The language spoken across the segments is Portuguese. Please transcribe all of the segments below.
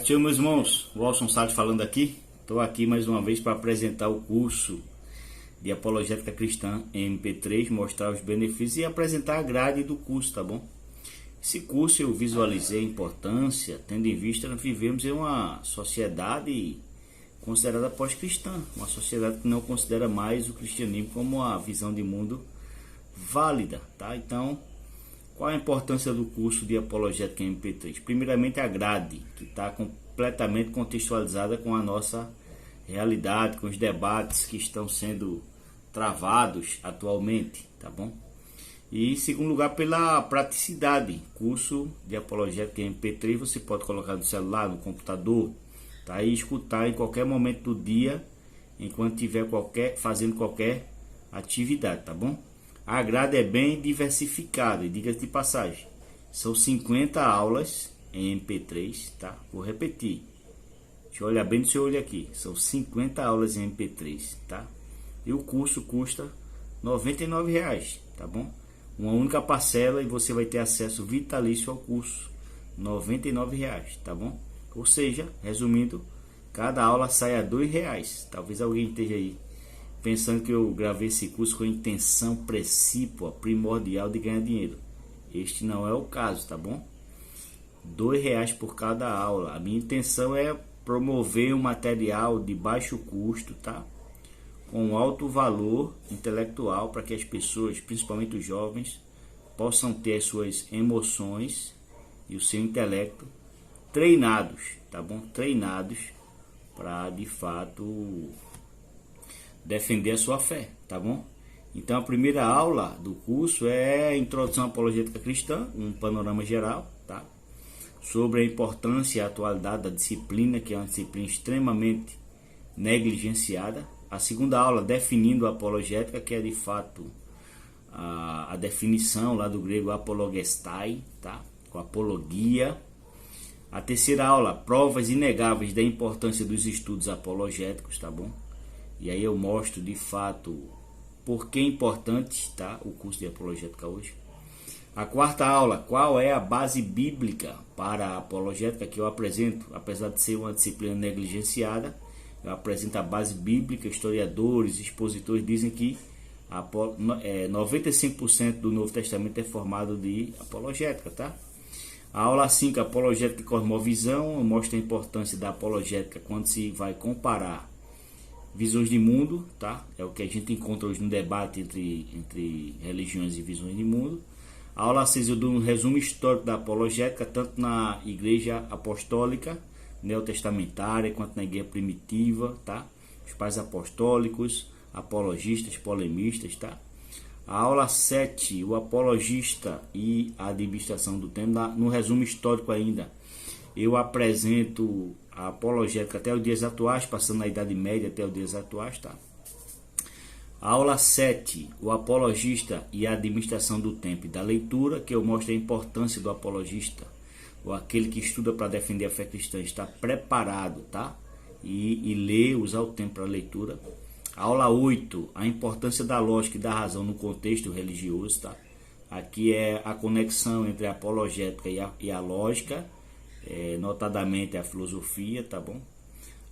Partiu, meus irmãos, Wilson Salles falando aqui. Estou aqui mais uma vez para apresentar o curso de Apologética Cristã em MP3, mostrar os benefícios e apresentar a grade do curso, tá bom? Esse curso eu visualizei a importância, tendo em vista que nós vivemos em uma sociedade considerada pós-cristã, uma sociedade que não considera mais o cristianismo como a visão de mundo válida, tá? Então, qual a importância do curso de Apologética em MP3? Primeiramente, a grade, que está completamente contextualizada com a nossa realidade, com os debates que estão sendo travados atualmente, tá bom? E, em segundo lugar, pela praticidade. Curso de Apologética em MP3 você pode colocar no celular, no computador, tá? E escutar em qualquer momento do dia, enquanto estiver fazendo qualquer atividade, tá bom? A grade é bem diversificada, e diga-se de passagem, são 50 aulas em MP3, tá? Vou repetir, deixa eu olhar bem no seu olho aqui, são 50 aulas em MP3, tá? E o curso custa R$ 99,00, tá bom? Uma única parcela e você vai ter acesso vitalício ao curso, R$ 99,00, tá bom? Ou seja, resumindo, cada aula sai a R$ 2,00, talvez alguém esteja aí pensando que eu gravei esse curso com a intenção precípua, primordial de ganhar dinheiro. Este não é o caso, tá bom? R$ 2,00 por cada aula. A minha intenção é promover um material de baixo custo, tá? Com alto valor intelectual para que as pessoas, principalmente os jovens, possam ter as suas emoções e o seu intelecto treinados, tá bom? Treinados para de fato defender a sua fé, tá bom? Então a primeira aula do curso é a Introdução à Apologética Cristã, um panorama geral, tá? Sobre a importância e a atualidade da disciplina, que é uma disciplina extremamente negligenciada. A segunda aula, definindo a apologética, que é de fato a definição lá do grego apologestai, tá? Com apologia. A terceira aula, provas inegáveis da importância dos estudos apologéticos, tá bom? E aí eu mostro de fato por que é importante está o curso de apologética hoje. A quarta aula, qual é a base bíblica para a apologética, que eu apresento, apesar de ser uma disciplina negligenciada, eu apresento a base bíblica. Historiadores, expositores dizem que 95% do Novo Testamento é formado de apologética, tá? A aula 5, apologética e cosmovisão, mostra a importância da apologética quando se vai comparar visões de mundo, tá? É o que a gente encontra hoje no debate entre religiões e visões de mundo. A aula 6 eu dou um resumo histórico da apologética, tanto na igreja apostólica, neotestamentária, quanto na igreja primitiva, tá? Os pais apostólicos, apologistas, polemistas, tá? A aula 7, o apologista e a administração do tempo, no resumo histórico ainda, eu apresento a apologética até os dias atuais, passando na Idade Média até os dias atuais, tá? A aula 7, o apologista e a administração do tempo e da leitura, que eu mostro a importância do apologista, ou aquele que estuda para defender a fé cristã, estar preparado, tá? E ler, usar o tempo para a leitura. A aula 8, a importância da lógica e da razão no contexto religioso, tá? Aqui é a conexão entre a apologética e a lógica, notadamente a filosofia, tá bom?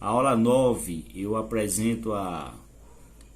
A aula 9, eu apresento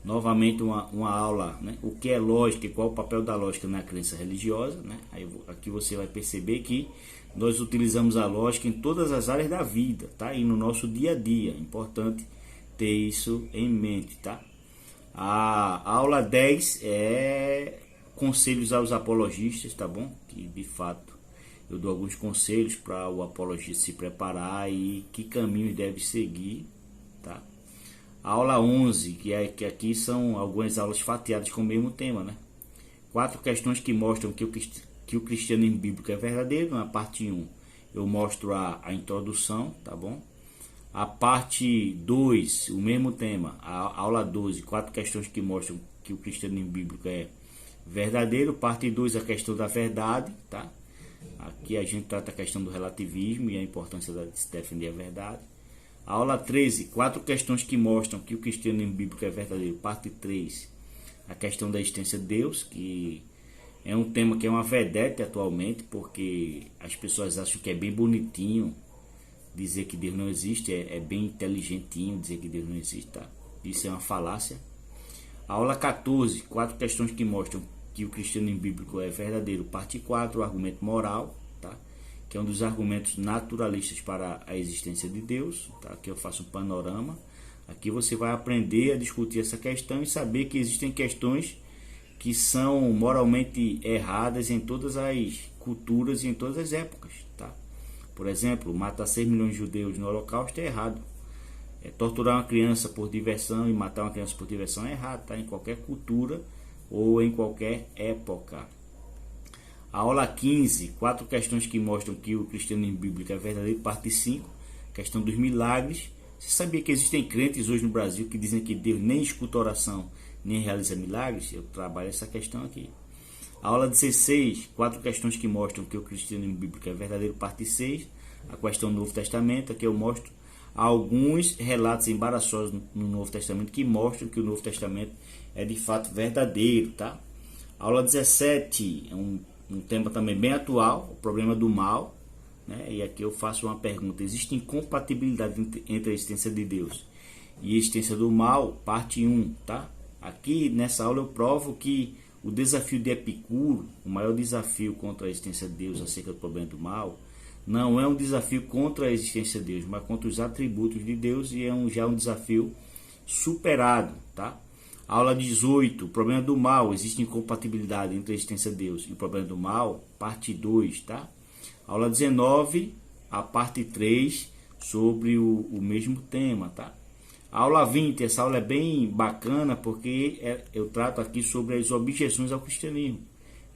novamente uma aula, né? O que é lógica e qual o papel da lógica na crença religiosa, né? Aqui você vai perceber que nós utilizamos a lógica em todas as áreas da vida, tá? E no nosso dia a dia, é importante ter isso em mente, tá? A aula 10 é conselhos aos apologistas, tá bom? Que de fato eu dou alguns conselhos para o apologista se preparar e que caminhos deve seguir, tá? A aula 11, que aqui são algumas aulas fatiadas com o mesmo tema, né? 4 questões que mostram que o cristianismo bíblico é verdadeiro. Na parte 1 eu mostro a introdução, tá bom? A parte 2, o mesmo tema, a aula 12, 4 questões que mostram que o cristianismo bíblico é verdadeiro. Parte 2, a questão da verdade, tá? Aqui a gente trata a questão do relativismo e a importância de se defender a verdade. A aula 13, 4 questões que mostram que o cristianismo bíblico é verdadeiro. Parte 3, a questão da existência de Deus, que é um tema que é uma vedete atualmente, porque as pessoas acham que é bem bonitinho dizer que Deus não existe, é bem inteligentinho dizer que Deus não existe, tá? Isso é uma falácia. A aula 14, 4 questões que mostram que o cristianismo bíblico é verdadeiro. Parte 4, o argumento moral, tá? Que é um dos argumentos naturalistas para a existência de Deus, tá? Aqui eu faço um panorama. Aqui você vai aprender a discutir essa questão e saber que existem questões que são moralmente erradas em todas as culturas e em todas as épocas, tá? Por exemplo, matar 6 milhões de judeus no Holocausto é errado. Torturar uma criança por diversão e matar uma criança por diversão é errado, tá? Em qualquer cultura ou em qualquer época. A aula 15, 4 questões que mostram que o cristianismo bíblico é verdadeiro. Parte 5, questão dos milagres. Você sabia que existem crentes hoje no Brasil que dizem que Deus nem escuta oração, nem realiza milagres? Eu trabalho essa questão aqui. A aula 16, 4 questões que mostram que o cristianismo bíblico é verdadeiro. Parte 6, a questão do Novo Testamento. Aqui eu mostro alguns relatos embaraçosos no Novo Testamento que mostram que o Novo Testamento é de fato verdadeiro, tá? A aula 17 é um tema também bem atual, o problema do mal, né? E aqui eu faço uma pergunta: existe incompatibilidade entre a existência de Deus e a existência do mal? Parte 1, tá? Aqui nessa aula eu provo que o desafio de Epicuro, o maior desafio contra a existência de Deus acerca do problema do mal, não é um desafio contra a existência de Deus, mas contra os atributos de Deus, e é já um desafio superado, tá? Aula 18, o problema do mal, existe incompatibilidade entre a existência de Deus e o problema do mal, parte 2, tá? Aula 19, a parte 3, sobre o mesmo tema, tá? Aula 20, essa aula é bem bacana porque eu trato aqui sobre as objeções ao cristianismo.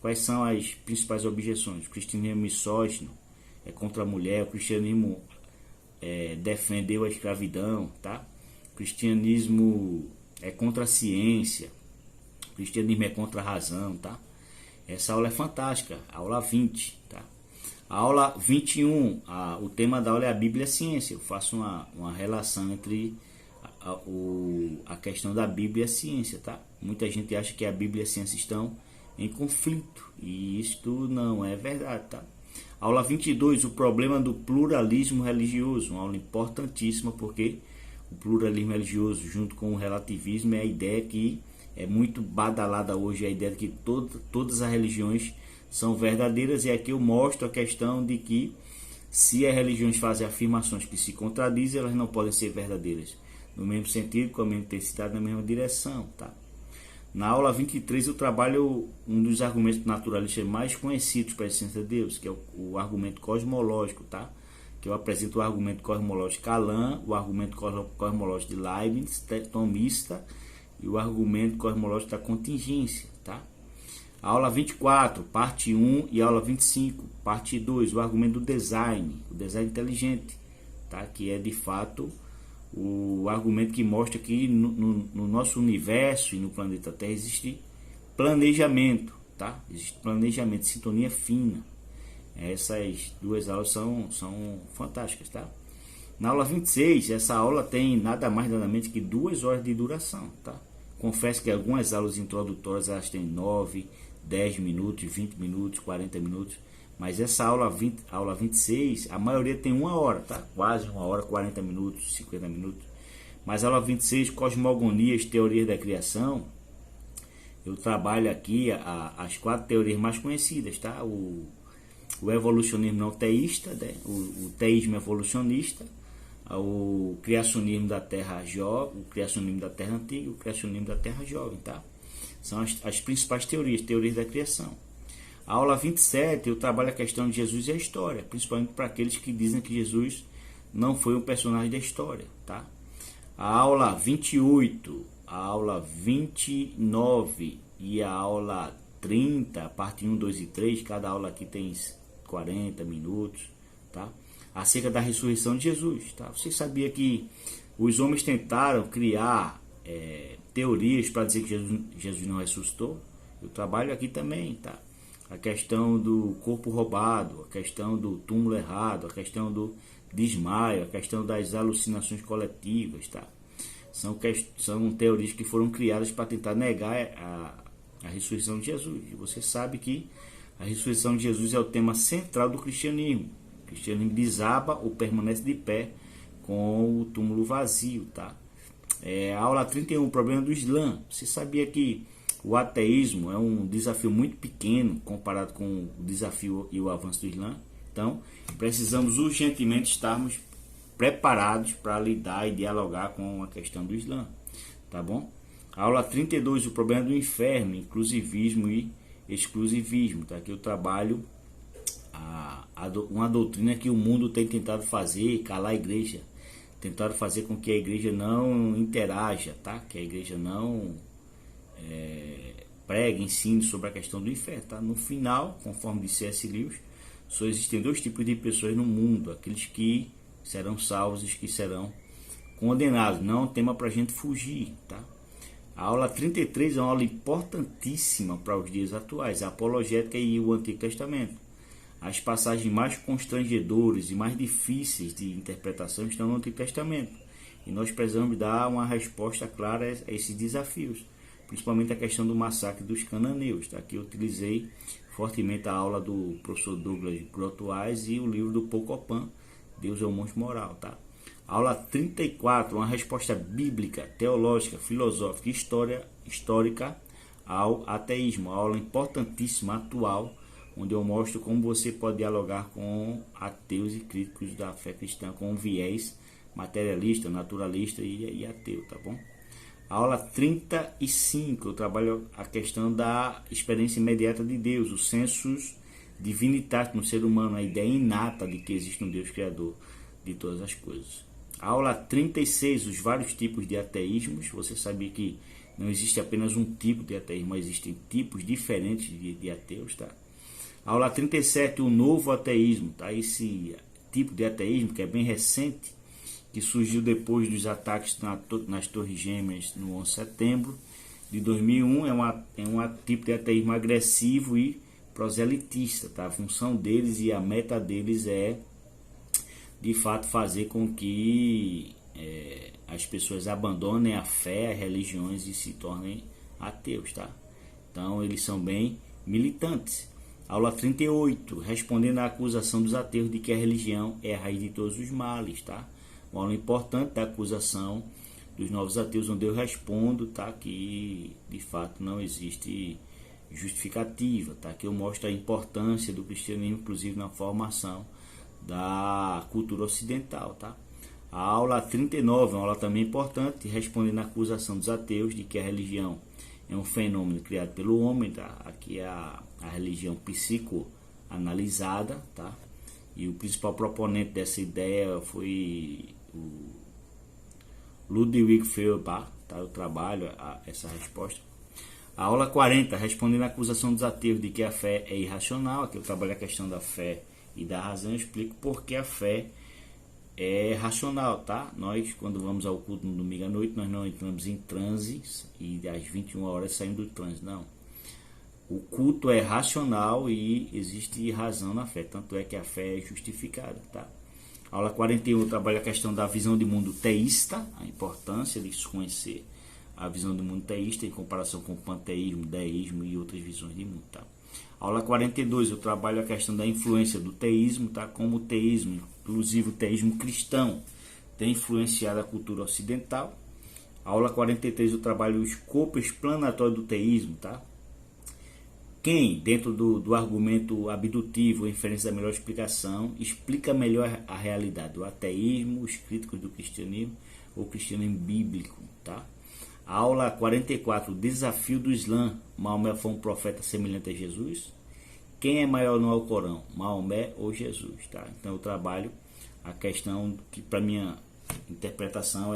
Quais são as principais objeções? O cristianismo é misógino, é contra a mulher. O cristianismo defendeu a escravidão, tá? O cristianismo é contra a ciência. O cristianismo é contra a razão, tá? Essa aula é fantástica, aula 20, tá? A aula 21, o tema da aula é a Bíblia e a ciência. Eu faço uma relação entre a questão da Bíblia e a ciência, tá? Muita gente acha que a Bíblia e a ciência estão em conflito, e isto não é verdade, tá? Aula 22, o problema do pluralismo religioso, uma aula importantíssima, porque o pluralismo religioso junto com o relativismo é a ideia que é muito badalada hoje, a ideia de que todas as religiões são verdadeiras, e aqui eu mostro a questão de que se as religiões fazem afirmações que se contradizem, elas não podem ser verdadeiras no mesmo sentido, com a mesma intensidade, na mesma direção, tá? Na aula 23 eu trabalho um dos argumentos naturalistas mais conhecidos para a existência de Deus, que é o argumento cosmológico, tá? Que eu apresento o argumento cosmológico Kalam, o argumento cosmológico de Leibniz, tomista, e o argumento cosmológico da contingência, tá? A aula 24, parte 1, e a aula 25, parte 2, o argumento do design, o design inteligente, tá? Que é de fato o argumento que mostra que no nosso universo e no planeta Terra existe planejamento, tá? Existe planejamento, sintonia fina. Essas duas aulas são fantásticas, tá? Na aula 26, essa aula tem nada mais nada menos que 2 horas de duração, tá? Confesso que algumas aulas introdutórias elas têm 9, 10 minutos, 20 minutos, 40 minutos, mas essa aula 26, a maioria tem 1 hora, tá? Quase 1 hora, 40 minutos, 50 minutos. Mas a aula 26, cosmogonias, teorias da criação, eu trabalho aqui as 4 teorias mais conhecidas, tá? O evolucionismo não teísta, né? O teísmo evolucionista, o criacionismo da Terra jovem, o criacionismo da Terra antiga e o criacionismo da Terra jovem, tá? São as principais teorias da criação. A aula 27 eu trabalho a questão de Jesus e a história, principalmente para aqueles que dizem que Jesus não foi um personagem da história, tá? A aula 28, a aula 29 e a aula 30, parte 1, 2 e 3, cada aula aqui tem 40 minutos, tá? Acerca da ressurreição de Jesus, tá? Você sabia que os homens tentaram criar teorias para dizer que Jesus não ressuscitou? Eu trabalho aqui também, tá? A questão do corpo roubado, a questão do túmulo errado, a questão do desmaio, a questão das alucinações coletivas, tá? São teorias que foram criadas para tentar negar a ressurreição de Jesus. E você sabe que a ressurreição de Jesus é o tema central do cristianismo. O cristianismo desaba ou permanece de pé com o túmulo vazio, tá? Aula 31, problema do Islã. Você sabia que o ateísmo é um desafio muito pequeno comparado com o desafio e o avanço do Islã? Então, precisamos urgentemente estarmos preparados para lidar e dialogar com a questão do Islã, tá bom? Aula 32, o problema do inferno, inclusivismo e exclusivismo, tá? Aqui eu trabalho uma doutrina que o mundo tem tentado fazer, calar a igreja, tentaram fazer com que a igreja não interaja, tá? Que a igreja não pregue, ensine sobre a questão do inferno, tá? No final, conforme disse C.S. Lewis, só existem dois tipos de pessoas no mundo: aqueles que serão salvos e os que serão condenados. Não é um tema para a gente fugir, tá? A aula 33 é uma aula importantíssima para os dias atuais, a apologética e o Antigo Testamento. As passagens mais constrangedoras e mais difíceis de interpretação estão no Antigo Testamento, e nós precisamos dar uma resposta clara a esses desafios, principalmente a questão do massacre dos cananeus, tá? Aqui eu utilizei fortemente a aula do professor Douglas Grotoais e o livro do Paul Copan, Deus é o Monte Moral, tá? Aula 34, uma resposta bíblica, teológica, filosófica e histórica ao ateísmo. Uma aula importantíssima, atual, onde eu mostro como você pode dialogar com ateus e críticos da fé cristã com um viés materialista, naturalista e ateu, tá bom? Aula 35, eu trabalho a questão da experiência imediata de Deus, o sensus divinitatis no ser humano, a ideia inata de que existe um Deus criador de todas as coisas. Aula 36, os vários tipos de ateísmos. Você sabia que não existe apenas um tipo de ateísmo, mas existem tipos diferentes de ateus, tá? Aula 37, o novo ateísmo, tá? Esse tipo de ateísmo que é bem recente, que surgiu depois dos ataques nas Torres Gêmeas no 11 de setembro de 2001, é um tipo de ateísmo agressivo e proselitista, tá? A função deles e a meta deles é, de fato, fazer com que as pessoas abandonem a fé, as religiões e se tornem ateus, tá? Então, eles são bem militantes. Aula 38, respondendo à acusação dos ateus de que a religião é a raiz de todos os males, tá? Uma aula importante da acusação dos novos ateus, onde eu respondo, tá? Que, de fato, não existe justificativa, tá? Que eu mostro a importância do cristianismo, inclusive na formação da cultura ocidental, tá? A aula 39, uma aula também importante, respondendo à acusação dos ateus de que a religião é um fenômeno criado pelo homem, tá? Aqui é a religião psicoanalisada, tá? E o principal proponente dessa ideia foi o Ludwig Feuerbach, tá? Eu trabalho essa resposta. A aula 40, respondendo à acusação dos ateus de que a fé é irracional. Aqui eu trabalho a questão da fé e da razão, eu explico por que a fé é racional, tá? Nós, quando vamos ao culto no domingo à noite, nós não entramos em transe e às 21 horas saímos do transe, não. O culto é racional e existe razão na fé, tanto é que a fé é justificada, tá? Aula 41 trabalha a questão da visão de mundo teísta, a importância de se conhecer a visão do mundo teísta em comparação com o panteísmo, deísmo e outras visões de mundo, tá? Aula 42, eu trabalho a questão da influência do teísmo, tá? Como o teísmo, inclusive o teísmo cristão, tem influenciado a cultura ocidental. Aula 43, eu trabalho o escopo explanatório do teísmo, tá? Quem, dentro do argumento abdutivo, inferência da melhor explicação, explica melhor a realidade? O ateísmo, os críticos do cristianismo ou o cristianismo bíblico, tá? Aula 44, o desafio do Islã. Maomé foi um profeta semelhante a Jesus? Quem é maior no Alcorão, Maomé ou Jesus, tá? Então eu trabalho a questão que, para minha interpretação,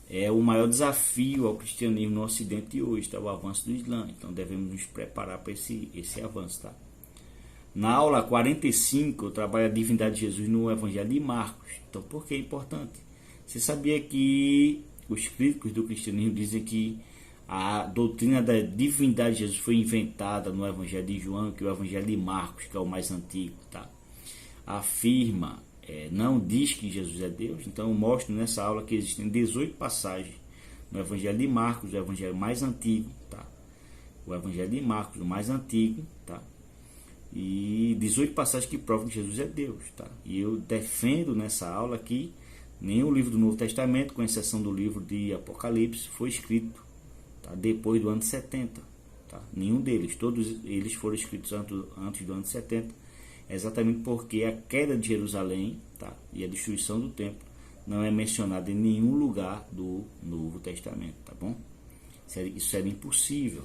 é o maior desafio ao cristianismo no Ocidente de hoje, tá? O avanço do Islã. Então devemos nos preparar para esse avanço, tá? Na aula 45, eu trabalho a divindade de Jesus no Evangelho de Marcos. Então, por que é importante? Você sabia que os críticos do cristianismo dizem que a doutrina da divindade de Jesus foi inventada no Evangelho de João, que é o Evangelho de Marcos, que é o mais antigo, tá? Afirma, não diz que Jesus é Deus. Então eu mostro nessa aula que existem 18 passagens no Evangelho de Marcos, o Evangelho mais antigo, tá? O Evangelho de Marcos, o mais antigo, tá? e 18 passagens que provam que Jesus é Deus, tá? E eu defendo nessa aula que nenhum livro do Novo Testamento, com exceção do livro de Apocalipse, foi escrito, tá, depois do ano 70. Tá? Nenhum deles, todos eles foram escritos antes do ano 70, exatamente porque a queda de Jerusalém, tá, e a destruição do templo não é mencionada em nenhum lugar do Novo Testamento, tá bom? Isso era impossível.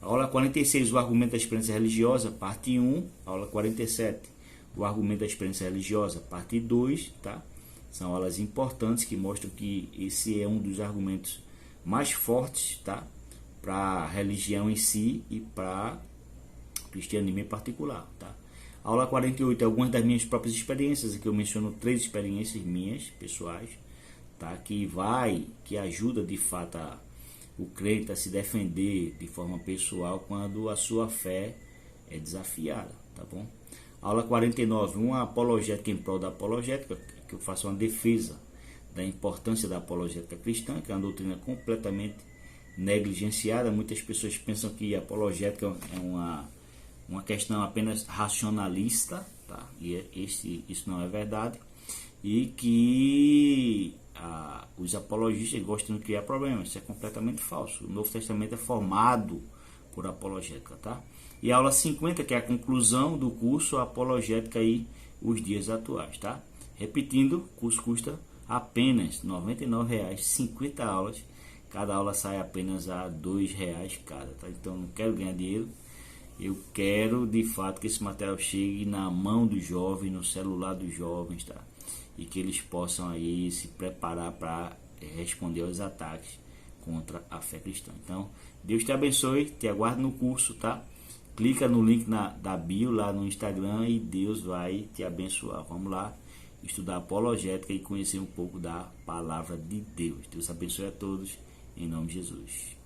Aula 46, o argumento da experiência religiosa, parte 1. Aula 47, o argumento da experiência religiosa, parte 2, tá? São aulas importantes que mostram que esse é um dos argumentos mais fortes, tá? Para a religião em si e para o cristianismo em particular, tá? Aula 48, algumas das minhas próprias experiências, aqui eu menciono 3 experiências minhas, pessoais, tá? Que ajuda de fato o crente a se defender de forma pessoal quando a sua fé é desafiada, tá bom? Aula 49, uma apologética em prol da apologética, que eu faço uma defesa da importância da apologética cristã, que é uma doutrina completamente negligenciada. Muitas pessoas pensam que a apologética é uma questão apenas racionalista, tá? E isso não é verdade, e que os apologistas gostam de criar problemas. Isso é completamente falso. O Novo Testamento é formado por apologética, tá? E a aula 50, que é a conclusão do curso Apologética e os dias atuais, tá? Repetindo, o curso custa apenas R$ 99,00, 50 aulas. Cada aula sai apenas a R$ 2,00 cada, tá? Então não quero ganhar dinheiro. Eu quero de fato que esse material chegue na mão dos jovens, no celular dos jovens, tá? E que eles possam aí se preparar para responder aos ataques contra a fé cristã. Então, Deus te abençoe, te aguardo no curso, tá? Clica no link da bio lá no Instagram e Deus vai te abençoar. Vamos lá estudar apologética e conhecer um pouco da palavra de Deus. Deus abençoe a todos, em nome de Jesus.